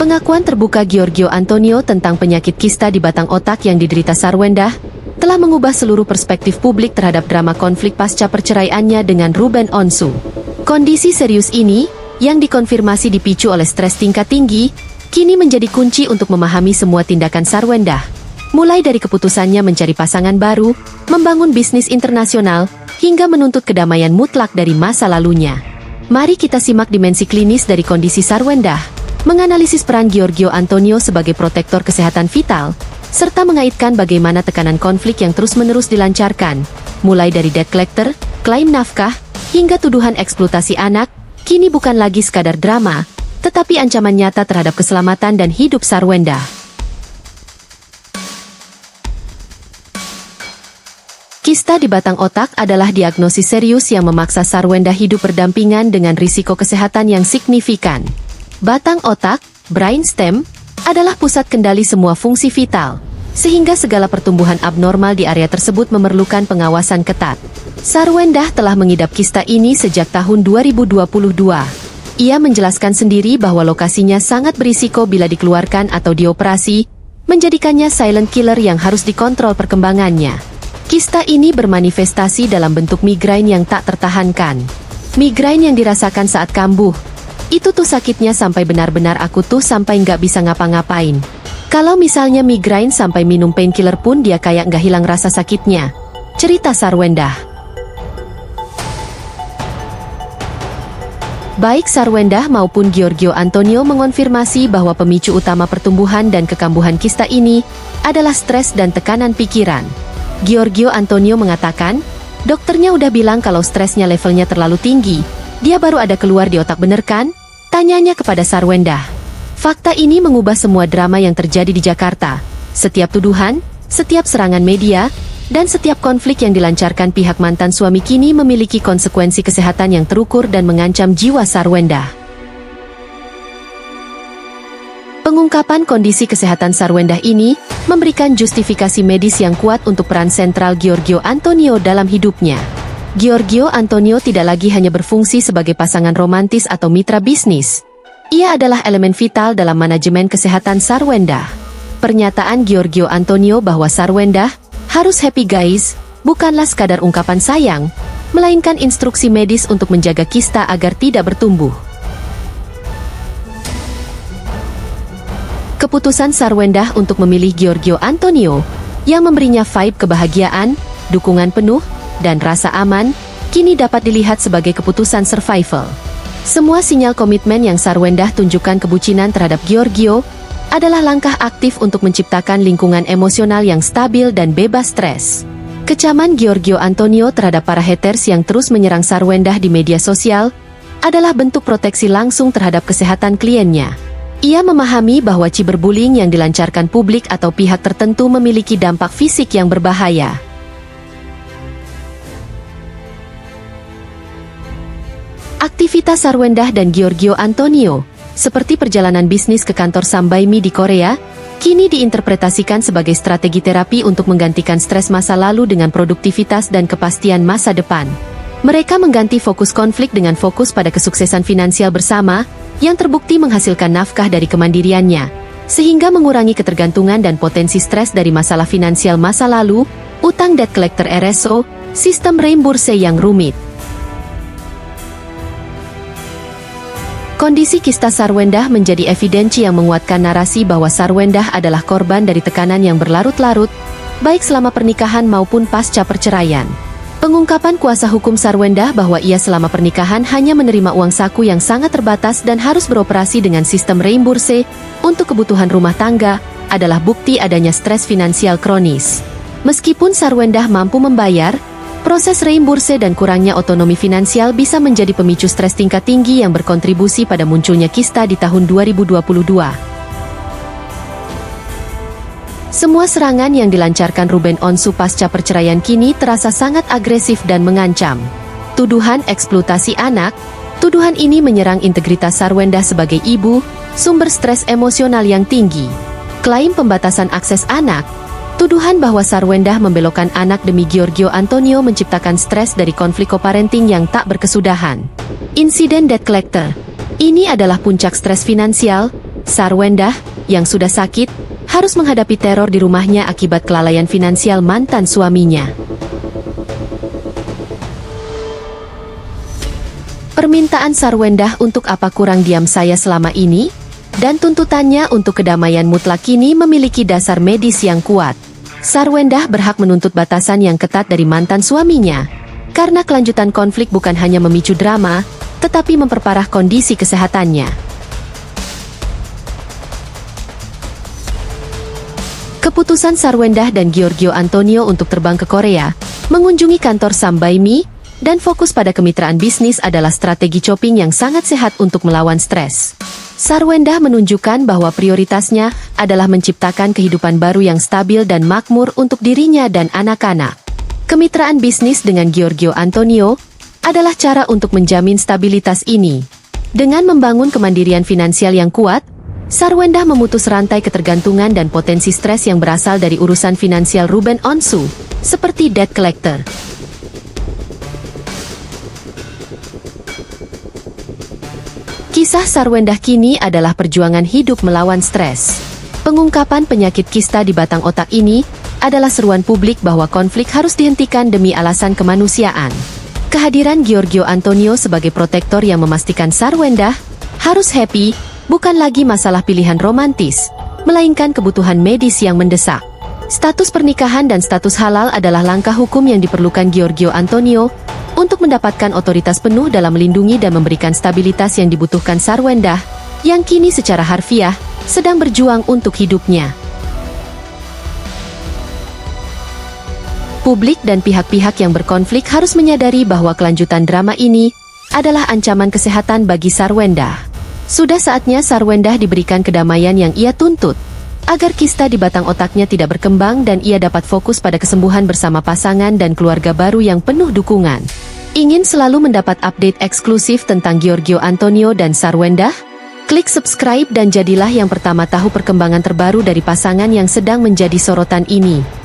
Pengakuan terbuka Giorgio Antonio tentang penyakit kista di batang otak yang diderita Sarwendah telah mengubah seluruh perspektif publik terhadap drama konflik pasca perceraiannya dengan Ruben Onsu. Kondisi serius ini, yang dikonfirmasi dipicu oleh stres tingkat tinggi, kini menjadi kunci untuk memahami semua tindakan Sarwendah. Mulai dari keputusannya mencari pasangan baru, membangun bisnis internasional, hingga menuntut kedamaian mutlak dari masa lalunya. Mari kita simak dimensi klinis dari kondisi Sarwendah, menganalisis peran Giorgio Antonio sebagai protektor kesehatan vital, serta mengaitkan bagaimana tekanan konflik yang terus-menerus dilancarkan, mulai dari debt collector, klaim nafkah, hingga tuduhan eksploitasi anak, kini bukan lagi sekadar drama, tetapi ancaman nyata terhadap keselamatan dan hidup Sarwendah. Kista di batang otak adalah diagnosis serius yang memaksa Sarwendah hidup berdampingan dengan risiko kesehatan yang signifikan. Batang otak, brainstem, adalah pusat kendali semua fungsi vital, sehingga segala pertumbuhan abnormal di area tersebut memerlukan pengawasan ketat. Sarwendah telah mengidap kista ini sejak tahun 2022. Ia menjelaskan sendiri bahwa lokasinya sangat berisiko bila dikeluarkan atau dioperasi, menjadikannya silent killer yang harus dikontrol perkembangannya. Kista ini bermanifestasi dalam bentuk migrain yang tak tertahankan. Migrain yang dirasakan saat kambuh, itu tuh sakitnya sampai benar-benar aku tuh sampai nggak bisa ngapa-ngapain. Kalau misalnya migrain sampai minum painkiller pun dia kayak nggak hilang rasa sakitnya. Cerita Sarwendah. Baik Sarwendah maupun Giorgio Antonio mengonfirmasi bahwa pemicu utama pertumbuhan dan kekambuhan kista ini adalah stres dan tekanan pikiran. Giorgio Antonio mengatakan, dokternya udah bilang kalau stresnya levelnya terlalu tinggi. Dia baru ada keluar di otak bener kan? Tanyanya kepada Sarwendah. Fakta ini mengubah semua drama yang terjadi di Jakarta. Setiap tuduhan, setiap serangan media, dan setiap konflik yang dilancarkan pihak mantan suami kini memiliki konsekuensi kesehatan yang terukur dan mengancam jiwa Sarwendah. Pengungkapan kondisi kesehatan Sarwendah ini memberikan justifikasi medis yang kuat untuk peran sentral Giorgio Antonio dalam hidupnya. Giorgio Antonio tidak lagi hanya berfungsi sebagai pasangan romantis atau mitra bisnis. Ia adalah elemen vital dalam manajemen kesehatan Sarwendah. Pernyataan Giorgio Antonio bahwa Sarwendah harus happy guys, bukanlah sekadar ungkapan sayang, melainkan instruksi medis untuk menjaga kista agar tidak bertumbuh. Keputusan Sarwendah untuk memilih Giorgio Antonio, yang memberinya vibe kebahagiaan, dukungan penuh, dan rasa aman, kini dapat dilihat sebagai keputusan survival. Semua sinyal komitmen yang Sarwendah tunjukkan kebucinan terhadap Giorgio adalah langkah aktif untuk menciptakan lingkungan emosional yang stabil dan bebas stres. Kecaman Giorgio Antonio terhadap para haters yang terus menyerang Sarwendah di media sosial adalah bentuk proteksi langsung terhadap kesehatan kliennya. Ia memahami bahwa cyberbullying yang dilancarkan publik atau pihak tertentu memiliki dampak fisik yang berbahaya. Aktivitas Sarwendah dan Giorgio Antonio, seperti perjalanan bisnis ke kantor Sambaimi di Korea, kini diinterpretasikan sebagai strategi terapi untuk menggantikan stres masa lalu dengan produktivitas dan kepastian masa depan. Mereka mengganti fokus konflik dengan fokus pada kesuksesan finansial bersama, yang terbukti menghasilkan nafkah dari kemandiriannya, sehingga mengurangi ketergantungan dan potensi stres dari masalah finansial masa lalu, utang debt collector RSO, sistem reimburse yang rumit. Kondisi kista Sarwendah menjadi evidensi yang menguatkan narasi bahwa Sarwendah adalah korban dari tekanan yang berlarut-larut, baik selama pernikahan maupun pasca perceraian. Pengungkapan kuasa hukum Sarwendah bahwa ia selama pernikahan hanya menerima uang saku yang sangat terbatas dan harus beroperasi dengan sistem reimburse untuk kebutuhan rumah tangga adalah bukti adanya stres finansial kronis. Meskipun Sarwendah mampu membayar, proses reimburse dan kurangnya otonomi finansial bisa menjadi pemicu stres tingkat tinggi yang berkontribusi pada munculnya kista di tahun 2022. Semua serangan yang dilancarkan Ruben Onsu pasca perceraian kini terasa sangat agresif dan mengancam. Tuduhan eksploitasi anak, tuduhan ini menyerang integritas Sarwendah sebagai ibu, sumber stres emosional yang tinggi. Klaim pembatasan akses anak, tuduhan bahwa Sarwendah membelokkan anak demi Giorgio Antonio menciptakan stres dari konflik co-parenting yang tak berkesudahan. Insiden debt collector, ini adalah puncak stres finansial, Sarwendah, yang sudah sakit, harus menghadapi teror di rumahnya akibat kelalaian finansial mantan suaminya. Permintaan Sarwendah untuk apa kurang diam saya selama ini, dan tuntutannya untuk kedamaian mutlak kini memiliki dasar medis yang kuat. Sarwendah berhak menuntut batasan yang ketat dari mantan suaminya, karena kelanjutan konflik bukan hanya memicu drama, tetapi memperparah kondisi kesehatannya. Keputusan Sarwendah dan Giorgio Antonio untuk terbang ke Korea, mengunjungi kantor Sam Baimi, dan fokus pada kemitraan bisnis adalah strategi Chopping yang sangat sehat untuk melawan stres. Sarwendah menunjukkan bahwa prioritasnya adalah menciptakan kehidupan baru yang stabil dan makmur untuk dirinya dan anak-anak. Kemitraan bisnis dengan Giorgio Antonio adalah cara untuk menjamin stabilitas ini. Dengan membangun kemandirian finansial yang kuat, Sarwendah memutus rantai ketergantungan dan potensi stres yang berasal dari urusan finansial Ruben Onsu, seperti debt collector. Kisah Sarwendah kini adalah perjuangan hidup melawan stres. Pengungkapan penyakit kista di batang otak ini adalah seruan publik bahwa konflik harus dihentikan demi alasan kemanusiaan. Kehadiran Giorgio Antonio sebagai protektor yang memastikan Sarwendah harus happy bukan lagi masalah pilihan romantis, melainkan kebutuhan medis yang mendesak. Status pernikahan dan status halal adalah langkah hukum yang diperlukan Giorgio Antonio untuk mendapatkan otoritas penuh dalam melindungi dan memberikan stabilitas yang dibutuhkan Sarwendah, yang kini secara harfiah sedang berjuang untuk hidupnya. Publik dan pihak-pihak yang berkonflik harus menyadari bahwa kelanjutan drama ini adalah ancaman kesehatan bagi Sarwendah. Sudah saatnya Sarwendah diberikan kedamaian yang ia tuntut, agar kista di batang otaknya tidak berkembang dan ia dapat fokus pada kesembuhan bersama pasangan dan keluarga baru yang penuh dukungan. Ingin selalu mendapat update eksklusif tentang Giorgio Antonio dan Sarwendah? Klik subscribe dan jadilah yang pertama tahu perkembangan terbaru dari pasangan yang sedang menjadi sorotan ini.